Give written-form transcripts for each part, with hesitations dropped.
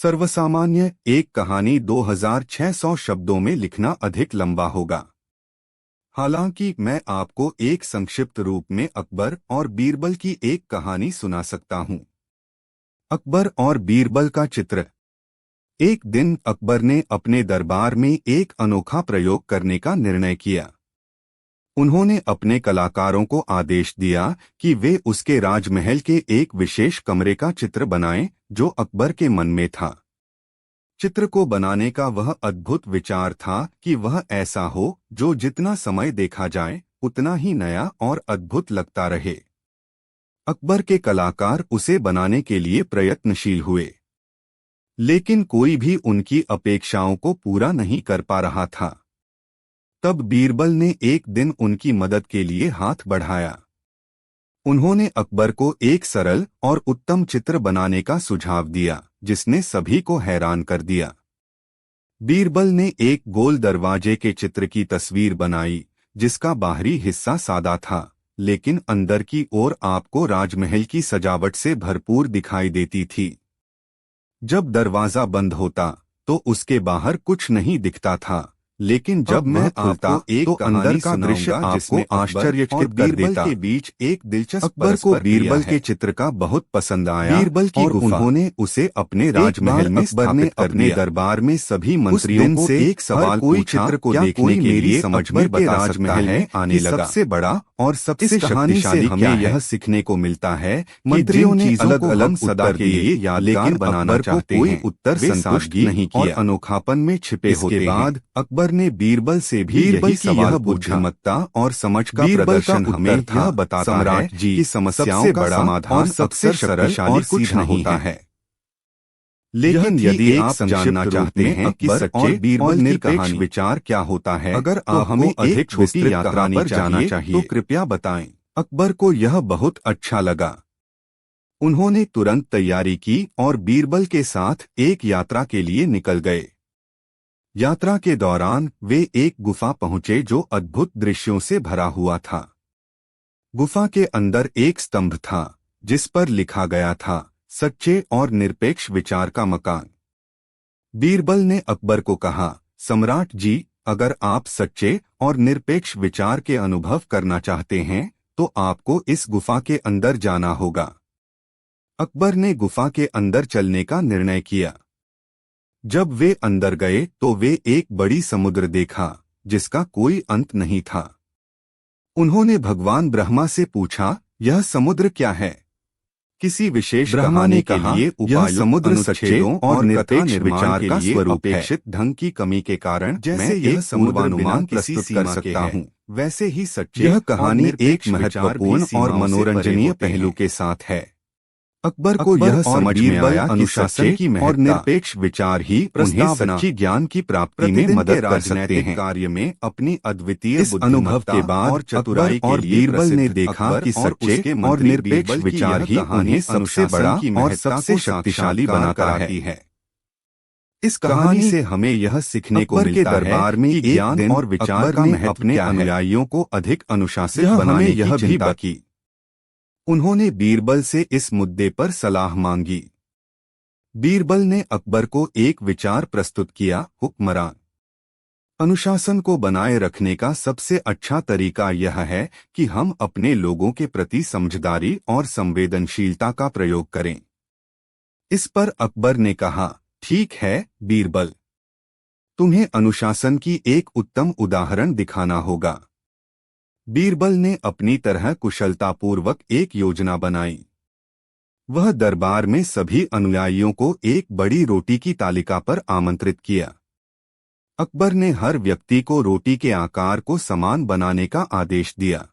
सर्वसामान्य एक कहानी 2600 शब्दों में लिखना अधिक लंबा होगा। हालांकि मैं आपको एक संक्षिप्त रूप में अकबर और बीरबल की एक कहानी सुना सकता हूं। अकबर और बीरबल का चित्र। एक दिन अकबर ने अपने दरबार में एक अनोखा प्रयोग करने का निर्णय किया। उन्होंने अपने कलाकारों को आदेश दिया कि वे उसके राजमहल के एक विशेष कमरे का चित्र बनाएं जो अकबर के मन में था। चित्र को बनाने का वह अद्भुत विचार था कि वह ऐसा हो जो जितना समय देखा जाए उतना ही नया और अद्भुत लगता रहे। अकबर के कलाकार उसे बनाने के लिए प्रयत्नशील हुए, लेकिन कोई भी उनकी अपेक्षाओं को पूरा नहीं कर पा रहा था। तब बीरबल ने एक दिन उनकी मदद के लिए हाथ बढ़ाया। उन्होंने अकबर को एक सरल और उत्तम चित्र बनाने का सुझाव दिया, जिसने सभी को हैरान कर दिया। बीरबल ने एक गोल दरवाजे के चित्र की तस्वीर बनाई, जिसका बाहरी हिस्सा सादा था, लेकिन अंदर की ओर आपको राजमहल की सजावट से भरपूर दिखाई देती थी। जब दरवाजा बंद होता तो उसके बाहर कुछ नहीं दिखता था, लेकिन जब मैं खुलता तो अंदर का दृश्य आपको आश्चर्यचकित कर देता। के बीच एक दिलचस्प अकबर को बीरबल के चित्र का बहुत पसंद आया। बीरबल की और उन्होंने उसे अपने राजमहल में स्थापित कर दिया। दरबार में सभी मंत्रियों से एक सवाल कोई चित्र को देखने के लिए समझ में बता राजमहल है आने लगा। सबसे बड़ा और सबसे शक्तिशाली हमें यह सीखने को मिलता है, मंत्रियों ने अलग अलग सदा के लिए यादगार बनाना चाहते हैं। कोई उत्तर संतुष्ट नहीं किया और अनोखापन में छिपे होते हैं। बाद अकबर ने बीरबल से भी यही सवाल बुद्धिमत्ता और समझ का प्रदर्शन हमें यह बताता है कि समस्याओं का समाधान सबसे शक्तिशाली कुछ नहीं है। लेकिन यदि आप जानना चाहते हैं कि सच्चे बीरबल निरपेक्ष विचार क्या होता है, अगर आप हमें अधिक छोटी यात्रा पर जाना चाहिए तो कृपया बताएं। अकबर को यह बहुत अच्छा लगा। उन्होंने तुरंत तैयारी की और बीरबल के साथ एक यात्रा के लिए निकल गए। यात्रा के दौरान वे एक गुफा पहुंचे जो अद्भुत दृश्यों से भरा हुआ था। गुफा के अंदर एक स्तंभ था जिस पर लिखा गया था, सच्चे और निरपेक्ष विचार का मकान। बीरबल ने अकबर को कहा, सम्राट जी, अगर आप सच्चे और निरपेक्ष विचार के अनुभव करना चाहते हैं तो आपको इस गुफा के अंदर जाना होगा। अकबर ने गुफा के अंदर चलने का निर्णय किया। जब वे अंदर गए तो वे एक बड़ी समुद्र देखा जिसका कोई अंत नहीं था। उन्होंने भगवान ब्रह्मा से पूछा, यह समुद्र क्या है? किसी विशेष कहानी के लिए यह समुद्र सच्चे और निरपेक्ष विचार का स्वरूप है। अपेक्षित ढंग की कमी के कारण जैसे यह पूर्वानुमान प्रस्तुत कर सकता हूँ, वैसे ही सच्चे यह कहानी एक महत्वपूर्ण और मनोरंजनीय पहलू के साथ है। अकबर को यह समझ में आया कि अनुशासन की और निरपेक्ष विचार ही उन्हें सच्ची ज्ञान की प्राप्ति में मदद कर सकते हैं। कार्य में अपनी अद्वितीय अनुभव के बाद और चतुराई और बीरबल ने देखा कि सच्चे और निरपेक्ष विचार ही उन्हें सबसे बड़ा और सबसे शक्तिशाली बनाता है। इस कहानी से हमें यह सीखने को मिलता है दरबार में ज्ञान और विचार का महत्व अपने अनुयायियों को अधिक अनुशासित बनाने यह भी बाकी। उन्होंने बीरबल से इस मुद्दे पर सलाह मांगी। बीरबल ने अकबर को एक विचार प्रस्तुत किया, हुक्मरान। अनुशासन को बनाए रखने का सबसे अच्छा तरीका यह है कि हम अपने लोगों के प्रति समझदारी और संवेदनशीलता का प्रयोग करें। इस पर अकबर ने कहा, ठीक है बीरबल, तुम्हें अनुशासन की एक उत्तम उदाहरण दिखाना होगा। बीरबल ने अपनी तरह कुशलतापूर्वक एक योजना बनाई। वह दरबार में सभी अनुयायियों को एक बड़ी रोटी की तालिका पर आमंत्रित किया। अकबर ने हर व्यक्ति को रोटी के आकार को समान बनाने का आदेश दिया।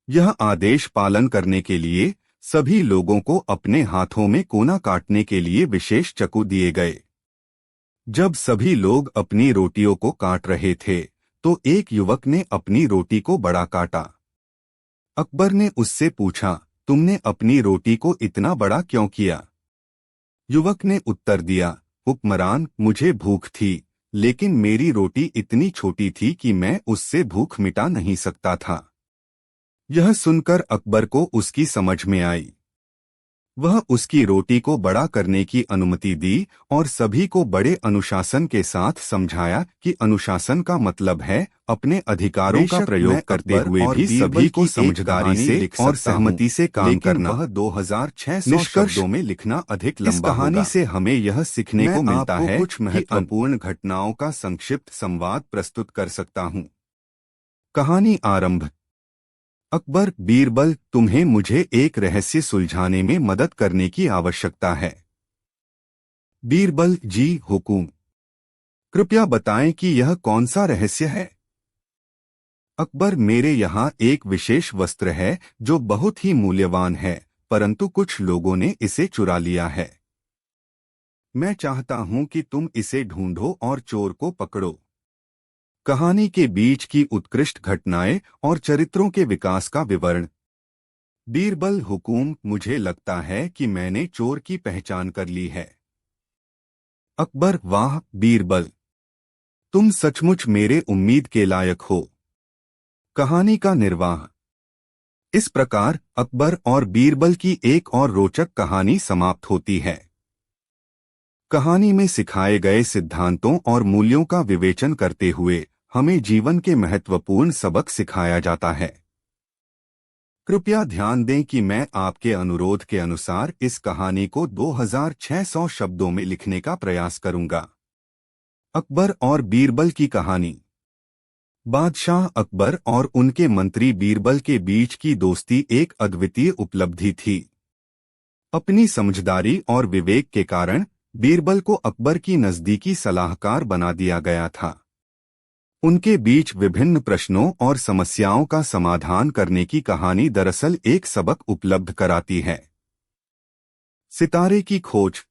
यह आदेश पालन करने के लिए सभी लोगों को अपने हाथों में कोना काटने के लिए विशेष चाकू दिए गए। जब सभी लोग अपनी रोटियों को काट रहे थे तो एक युवक ने अपनी रोटी को बड़ा काटा। अकबर ने उससे पूछा, तुमने अपनी रोटी को इतना बड़ा क्यों किया? युवक ने उत्तर दिया, हुक्मरान, मुझे भूख थी, लेकिन मेरी रोटी इतनी छोटी थी कि मैं उससे भूख मिटा नहीं सकता था। यह सुनकर अकबर को उसकी समझ में आई। वह उसकी रोटी को बड़ा करने की अनुमति दी और सभी को बड़े अनुशासन के साथ समझाया कि अनुशासन का मतलब है अपने अधिकारों का प्रयोग करते हुए भी सभी को समझदारी से और सहमति से काम करना। वह 2600 शब्दों में लिखना अधिक लंबा होगा। इस कहानी से हमें यह सीखने को मिलता है कुछ महत्वपूर्ण घटनाओं का संक्षिप्त संवाद प्रस्तुत कर सकता हूँ। कहानी आरंभ। अकबर, बीरबल, तुम्हें मुझे एक रहस्य सुलझाने में मदद करने की आवश्यकता है। बीरबल, जी हुकूम। कृपया बताएं कि यह कौन सा रहस्य है। अकबर, मेरे यहाँ एक विशेष वस्त्र है जो बहुत ही मूल्यवान है, परंतु कुछ लोगों ने इसे चुरा लिया है। मैं चाहता हूं कि तुम इसे ढूंढो और चोर को पकड़ो। कहानी के बीच की उत्कृष्ट घटनाएं और चरित्रों के विकास का विवरण। बीरबल, हुकूम, मुझे लगता है कि मैंने चोर की पहचान कर ली है। अकबर, वाह बीरबल, तुम सचमुच मेरे उम्मीद के लायक हो। कहानी का निर्वाह। इस प्रकार अकबर और बीरबल की एक और रोचक कहानी समाप्त होती है। कहानी में सिखाए गए सिद्धांतों और मूल्यों का विवेचन करते हुए हमें जीवन के महत्वपूर्ण सबक सिखाया जाता है। कृपया ध्यान दें कि मैं आपके अनुरोध के अनुसार इस कहानी को 2600 शब्दों में लिखने का प्रयास करूंगा। अकबर और बीरबल की कहानी। बादशाह अकबर और उनके मंत्री बीरबल के बीच की दोस्ती एक अद्वितीय उपलब्धि थी। अपनी समझदारी और विवेक के कारण बीरबल को अकबर की नजदीकी सलाहकार बना दिया गया था। उनके बीच विभिन्न प्रश्नों और समस्याओं का समाधान करने की कहानी दरअसल एक सबक उपलब्ध कराती है। सितारे की खोज।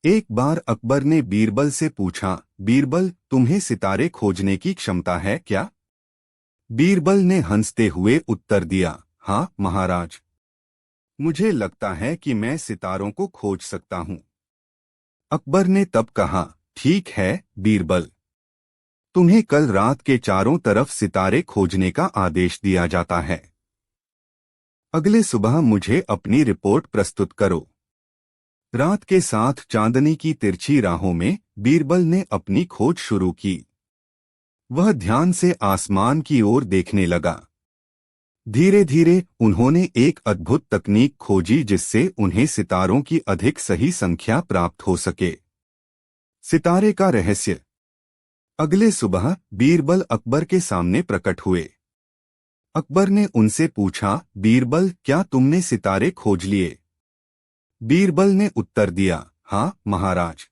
एक बार अकबर ने बीरबल से पूछा, बीरबल, तुम्हें सितारे खोजने की क्षमता है क्या? बीरबल ने हंसते हुए उत्तर दिया, हाँ महाराज, मुझे लगता है कि मैं सितारों को खोज सकता हूँ। अकबर ने तब कहा, ठीक है बीरबल, तुम्हें कल रात के चारों तरफ सितारे खोजने का आदेश दिया जाता है। अगले सुबह मुझे अपनी रिपोर्ट प्रस्तुत करो। रात के साथ चांदनी की तिरछी राहों में बीरबल ने अपनी खोज शुरू की। वह ध्यान से आसमान की ओर देखने लगा। धीरे धीरे उन्होंने एक अद्भुत तकनीक खोजी जिससे उन्हें सितारों की अधिक सही संख्या प्राप्त हो सके। सितारे का रहस्य। अगले सुबह बीरबल अकबर के सामने प्रकट हुए। अकबर ने उनसे पूछा, बीरबल, क्या तुमने सितारे खोज लिए? बीरबल ने उत्तर दिया, हाँ महाराज,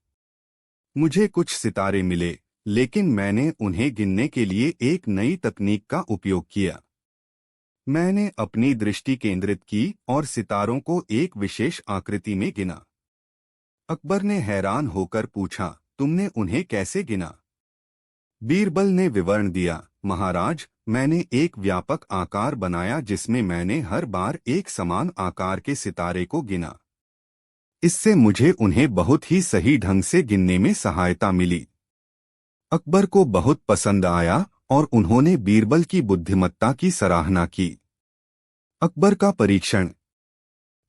मुझे कुछ सितारे मिले, लेकिन मैंने उन्हें गिनने के लिए एक नई तकनीक का उपयोग किया। मैंने अपनी दृष्टि केंद्रित की और सितारों को एक विशेष आकृति में गिना। अकबर ने हैरान होकर पूछा, तुमने उन्हें कैसे गिना? बीरबल ने विवरण दिया, महाराज, मैंने एक व्यापक आकार बनाया जिसमें मैंने हर बार एक समान आकार के सितारे को गिना। इससे मुझे उन्हें बहुत ही सही ढंग से गिनने में सहायता मिली। अकबर को बहुत पसंद आया और उन्होंने बीरबल की बुद्धिमत्ता की सराहना की। अकबर का परीक्षण।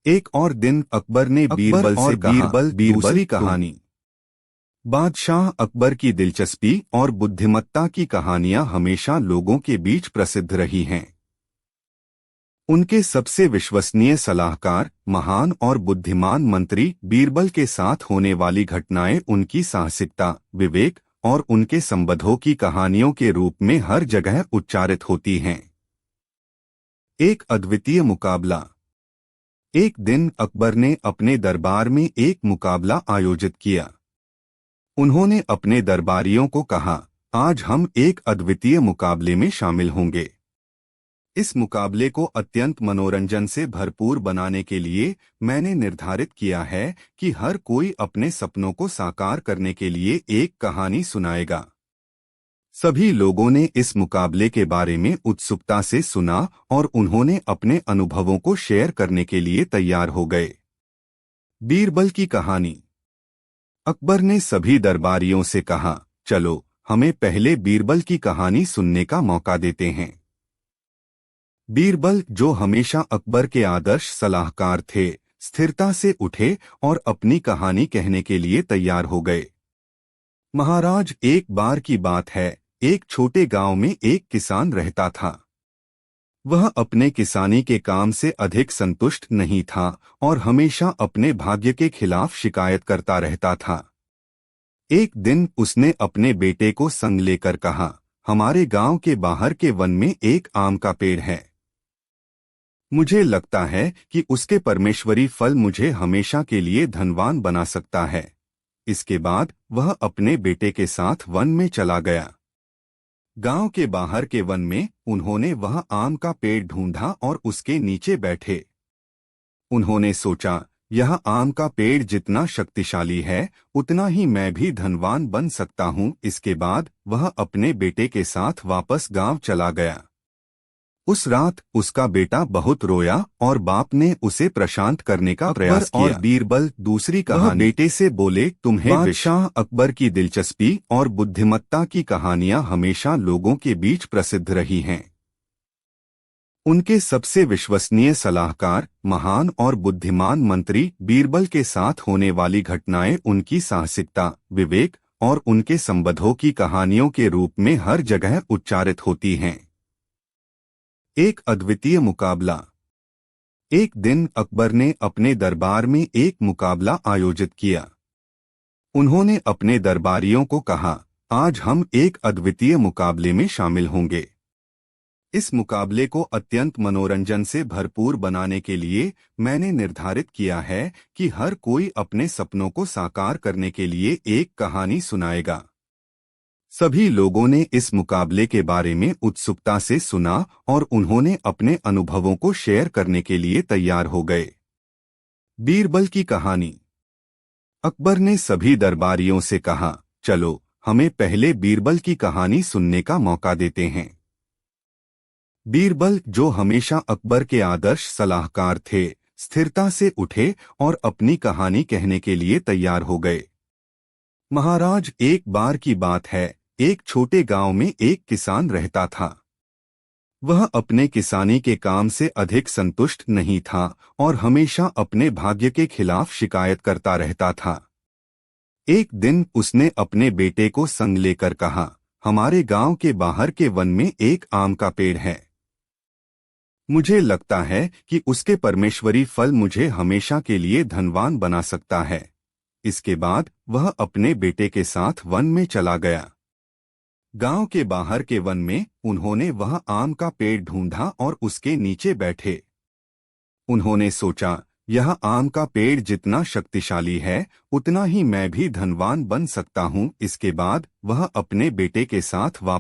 एक और दिन अकबर ने बीरबल से कहा, दूसरी कहानी। बादशाह अकबर की दिलचस्पी और बुद्धिमत्ता की कहानियां हमेशा लोगों के बीच प्रसिद्ध रही हैं। उनके सबसे विश्वसनीय सलाहकार, महान और बुद्धिमान मंत्री बीरबल के साथ होने वाली घटनाएं उनकी साहसिकता, विवेक और उनके संबंधों की कहानियों के रूप में हर जगह उच्चारित होती हैं। एक अद्वितीय मुकाबला। एक दिन अकबर ने अपने दरबार में एक मुकाबला आयोजित किया। उन्होंने अपने दरबारियों को कहा, आज हम एक अद्वितीय मुकाबले में शामिल होंगे। इस मुकाबले को अत्यंत मनोरंजन से भरपूर बनाने के लिए मैंने निर्धारित किया है कि हर कोई अपने सपनों को साकार करने के लिए एक कहानी सुनाएगा। सभी लोगों ने इस मुकाबले के बारे में उत्सुकता से सुना और उन्होंने अपने अनुभवों को शेयर करने के लिए तैयार हो गए। बीरबल की कहानी। अकबर ने सभी दरबारियों से कहा, चलो हमें पहले बीरबल की कहानी सुनने का मौका देते हैं। बीरबल, जो हमेशा अकबर के आदर्श सलाहकार थे, स्थिरता से उठे और अपनी कहानी कहने के लिए तैयार हो गए। महाराज, एक बार की बात है, एक छोटे गांव में एक किसान रहता था। वह अपने किसानी के काम से अधिक संतुष्ट नहीं था और हमेशा अपने भाग्य के खिलाफ शिकायत करता रहता था। एक दिन उसने अपने बेटे को संग लेकर कहा, हमारे गांव के बाहर के वन में एक आम का पेड़ है। मुझे लगता है कि उसके परमेश्वरी फल मुझे हमेशा के लिए धनवान बना सकता है। इसके बाद वह अपने बेटे के साथ वन में चला गया। गांव के बाहर के वन में उन्होंने वह आम का पेड़ ढूंढा और उसके नीचे बैठे। उन्होंने सोचा, यह आम का पेड़ जितना शक्तिशाली है उतना ही मैं भी धनवान बन सकता हूं। इसके बाद वह अपने बेटे के साथ वापस गांव चला गया। उस रात उसका बेटा बहुत रोया और बाप ने उसे प्रशांत करने का प्रयास किया। और बीरबल दूसरी कहानी। बेटे से बोले, तुम्हें बादशाह अकबर की दिलचस्पी और बुद्धिमत्ता की कहानियां हमेशा लोगों के बीच प्रसिद्ध रही हैं। उनके सबसे विश्वसनीय सलाहकार, महान और बुद्धिमान मंत्री बीरबल के साथ होने वाली घटनाएं उनकी साहसिकता, विवेक और उनके संबंधों की कहानियों के रूप में हर जगह उच्चारित होती हैं। एक अद्वितीय मुकाबला। एक दिन अकबर ने अपने दरबार में एक मुकाबला आयोजित किया। उन्होंने अपने दरबारियों को कहा, आज हम एक अद्वितीय मुकाबले में शामिल होंगे। इस मुकाबले को अत्यंत मनोरंजन से भरपूर बनाने के लिए मैंने निर्धारित किया है कि हर कोई अपने सपनों को साकार करने के लिए एक कहानी सुनाएगा। सभी लोगों ने इस मुकाबले के बारे में उत्सुकता से सुना और उन्होंने अपने अनुभवों को शेयर करने के लिए तैयार हो गए। बीरबल की कहानी। अकबर ने सभी दरबारियों से कहा, चलो हमें पहले बीरबल की कहानी सुनने का मौका देते हैं। बीरबल, जो हमेशा अकबर के आदर्श सलाहकार थे, स्थिरता से उठे और अपनी कहानी कहने के लिए तैयार हो गए। महाराज, एक बार की बात है, एक छोटे गांव में एक किसान रहता था। वह अपने किसानी के काम से अधिक संतुष्ट नहीं था और हमेशा अपने भाग्य के खिलाफ शिकायत करता रहता था। एक दिन उसने अपने बेटे को संग लेकर कहा, हमारे गांव के बाहर के वन में एक आम का पेड़ है। मुझे लगता है कि उसके परमेश्वरी फल मुझे हमेशा के लिए धनवान बना सकता है। इसके बाद वह अपने बेटे के साथ वन में चला गया। गांव के बाहर के वन में उन्होंने वह आम का पेड़ ढूंढा और उसके नीचे बैठे। उन्होंने सोचा, यह आम का पेड़ जितना शक्तिशाली है उतना ही मैं भी धनवान बन सकता हूं। इसके बाद वह अपने बेटे के साथ वापस